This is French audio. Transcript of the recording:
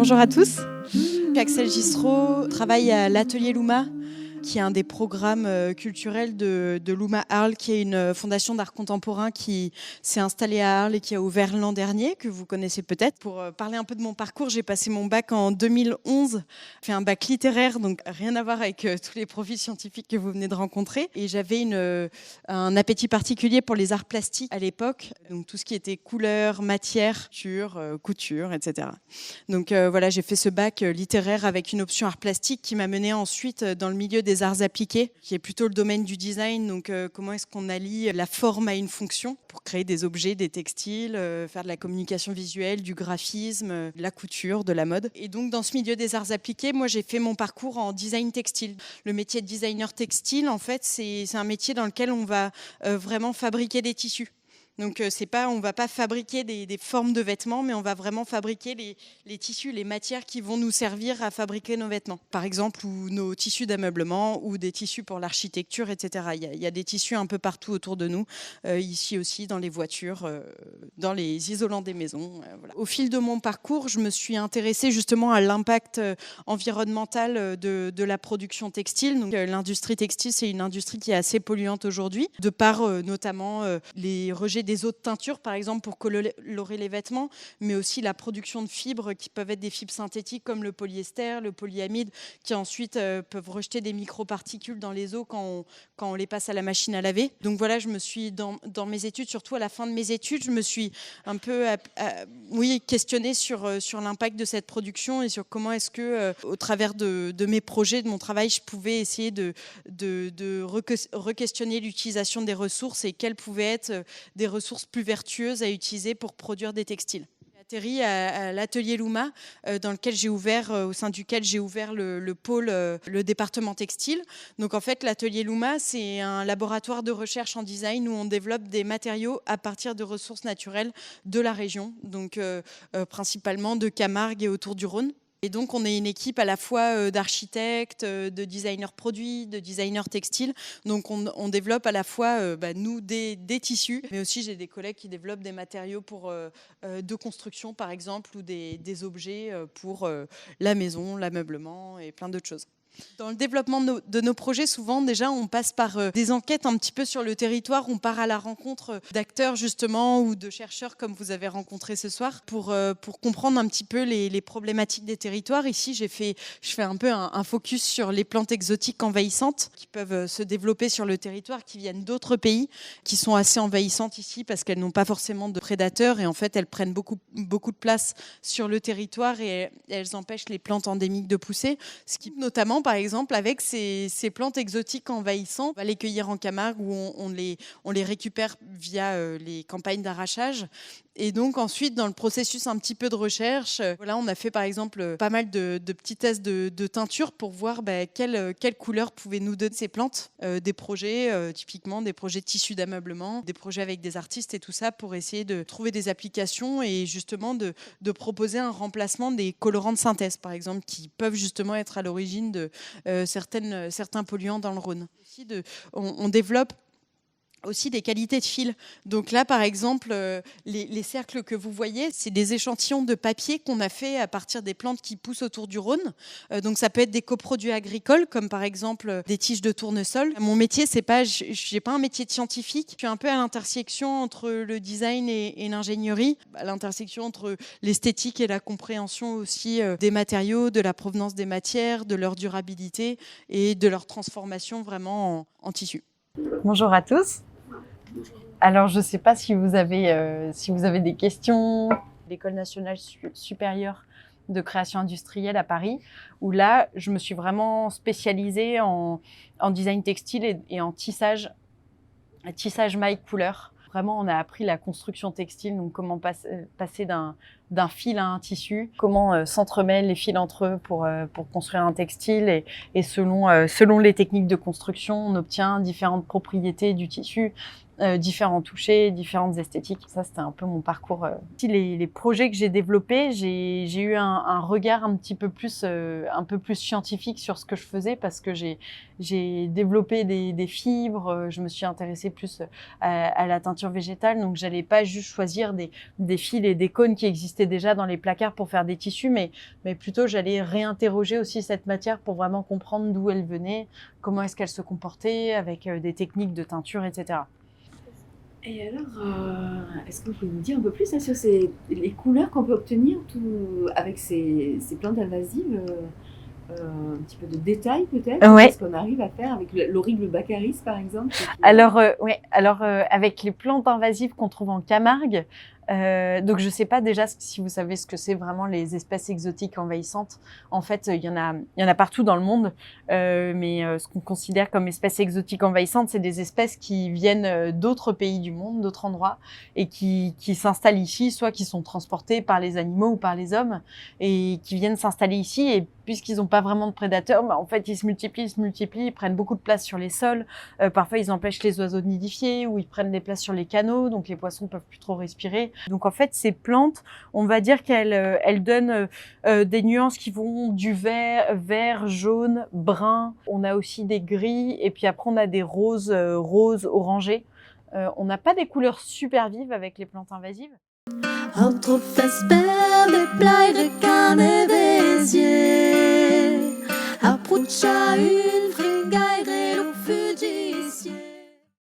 Bonjour à tous. Axel Gissereau travaille à l'Atelier Louma, qui est un des programmes culturels de Louma Arles, qui est une fondation d'art contemporain qui s'est installée à Arles et qui a ouvert l'an dernier, que vous connaissez peut-être. Pour parler un peu de mon parcours, j'ai passé mon bac en 2011, fait un bac littéraire, donc rien à voir avec tous les profils scientifiques que vous venez de rencontrer. Et j'avais un appétit particulier pour les arts plastiques à l'époque, donc tout ce qui était couleur, matière, couture, etc. Donc voilà, j'ai fait ce bac littéraire avec une option art plastique qui m'a menée ensuite dans le milieu des arts appliqués, qui est plutôt le domaine du design. Donc comment est-ce qu'on allie la forme à une fonction pour créer des objets, des textiles, faire de la communication visuelle, du graphisme, de la couture, de la mode. Et donc dans ce milieu des arts appliqués, moi j'ai fait mon parcours en design textile. Le métier de designer textile, en fait, c'est un métier dans lequel on va vraiment fabriquer des tissus. Donc on va pas fabriquer des formes de vêtements, mais on va vraiment fabriquer les tissus, les matières qui vont nous servir à fabriquer nos vêtements. Par exemple, ou nos tissus d'ameublement ou des tissus pour l'architecture, etc. Il y a des tissus un peu partout autour de nous, ici aussi, dans les voitures, dans les isolants des maisons. Voilà. Au fil de mon parcours, je me suis intéressée justement à l'impact environnemental de la production textile. Donc l'industrie textile, c'est une industrie qui est assez polluante aujourd'hui, de par notamment les rejets des eaux de teinture, par exemple, pour colorer les vêtements, mais aussi la production de fibres qui peuvent être des fibres synthétiques comme le polyester, le polyamide, qui ensuite peuvent rejeter des microparticules dans les eaux quand on les passe à la machine à laver. Donc voilà, je me suis, dans mes études, surtout à la fin de mes études, je me suis un peu questionnée sur l'impact de cette production et sur comment est-ce que, au travers de mes projets, de mon travail, je pouvais essayer de re-questionner l'utilisation des ressources et quelles pouvaient être des ressources plus vertueuses à utiliser pour produire des textiles. J'ai atterri à l'Atelier Louma, au sein duquel j'ai ouvert le pôle, le département textile. Donc en fait, l'Atelier Louma, c'est un laboratoire de recherche en design où on développe des matériaux à partir de ressources naturelles de la région, donc principalement de Camargue et autour du Rhône. Et donc, on est une équipe à la fois d'architectes, de designers produits, de designers textiles. Donc, on développe à la fois, nous, des tissus, mais aussi j'ai des collègues qui développent des matériaux de construction, par exemple, ou des objets pour la maison, l'ameublement et plein d'autres choses. Dans le développement de nos projets, souvent, déjà, on passe par des enquêtes un petit peu sur le territoire. On part à la rencontre d'acteurs, justement, ou de chercheurs, comme vous avez rencontré ce soir, pour comprendre un petit peu les problématiques des territoires. Ici, je fais un peu un focus sur les plantes exotiques envahissantes qui peuvent se développer sur le territoire, qui viennent d'autres pays, qui sont assez envahissantes ici parce qu'elles n'ont pas forcément de prédateurs. Et en fait, elles prennent beaucoup de place sur le territoire et elles empêchent les plantes endémiques de pousser. Ce qui, notamment, par exemple, avec ces plantes exotiques envahissantes, on va les cueillir en Camargue où on les récupère via les campagnes d'arrachage. Et donc ensuite, dans le processus un petit peu de recherche, on a fait par exemple pas mal de petits tests de teinture pour voir quelle couleur pouvaient nous donner ces plantes. Des projets, typiquement des projets de tissus d'ameublement, des projets avec des artistes et tout ça pour essayer de trouver des applications et justement de proposer un remplacement des colorants de synthèse, par exemple, qui peuvent justement être à l'origine de certains polluants dans le Rhône. On développe aussi des qualités de fil. Donc là, par exemple, les cercles que vous voyez, c'est des échantillons de papier qu'on a fait à partir des plantes qui poussent autour du Rhône. Donc ça peut être des coproduits agricoles, comme par exemple des tiges de tournesol. Mon métier, j'ai pas un métier de scientifique. Je suis un peu à l'intersection entre le design et l'ingénierie, à l'intersection entre l'esthétique et la compréhension aussi des matériaux, de la provenance des matières, de leur durabilité et de leur transformation vraiment en tissu. Bonjour à tous. Alors, je ne sais pas si vous avez des questions. L'École nationale supérieure de création industrielle à Paris, où là, je me suis vraiment spécialisée en design textile et en tissage maille couleur. Vraiment, on a appris la construction textile, donc comment passer d'un fil à un tissu, comment s'entremêlent les fils entre eux pour construire un textile et selon les techniques de construction, on obtient différentes propriétés du tissu, différents touchés, différentes esthétiques. Ça, c'était un peu mon parcours. Les projets que j'ai développés, j'ai eu un regard un peu plus scientifique sur ce que je faisais parce que j'ai développé des fibres, je me suis intéressée plus à la teinture végétale, donc j'allais pas juste choisir des fils et des cônes qui existaient existait déjà dans les placards pour faire des tissus, mais plutôt j'allais réinterroger aussi cette matière pour vraiment comprendre d'où elle venait, comment est-ce qu'elle se comportait, avec des techniques de teinture, etc. Et alors, est-ce que vous pouvez nous dire un peu plus sur les couleurs qu'on peut obtenir avec ces plantes invasives, un petit peu de détails peut-être, Ouais. ce qu'on arrive à faire avec l'horrible Baccharis par exemple. Alors, avec les plantes invasives qu'on trouve en Camargue, donc je sais pas déjà si vous savez ce que c'est vraiment les espèces exotiques envahissantes. En fait, il y en a partout dans le monde, mais ce qu'on considère comme espèces exotiques envahissantes, c'est des espèces qui viennent d'autres pays du monde, d'autres endroits, et qui s'installent ici, soit qui sont transportés par les animaux ou par les hommes, et qui viennent s'installer ici. Et puisqu'ils n'ont pas vraiment de prédateurs, bah, en fait, ils se multiplient, ils prennent beaucoup de place sur les sols. Parfois, ils empêchent les oiseaux de nidifier, ou ils prennent des places sur les canaux, donc les poissons peuvent plus trop respirer. Donc en fait, ces plantes, on va dire qu'elles donnent des nuances qui vont du vert, jaune, brun. On a aussi des gris, et puis après on a des roses orangés. On n'a pas des couleurs super vives avec les plantes invasives. Hou troef en spel, dit blij, kan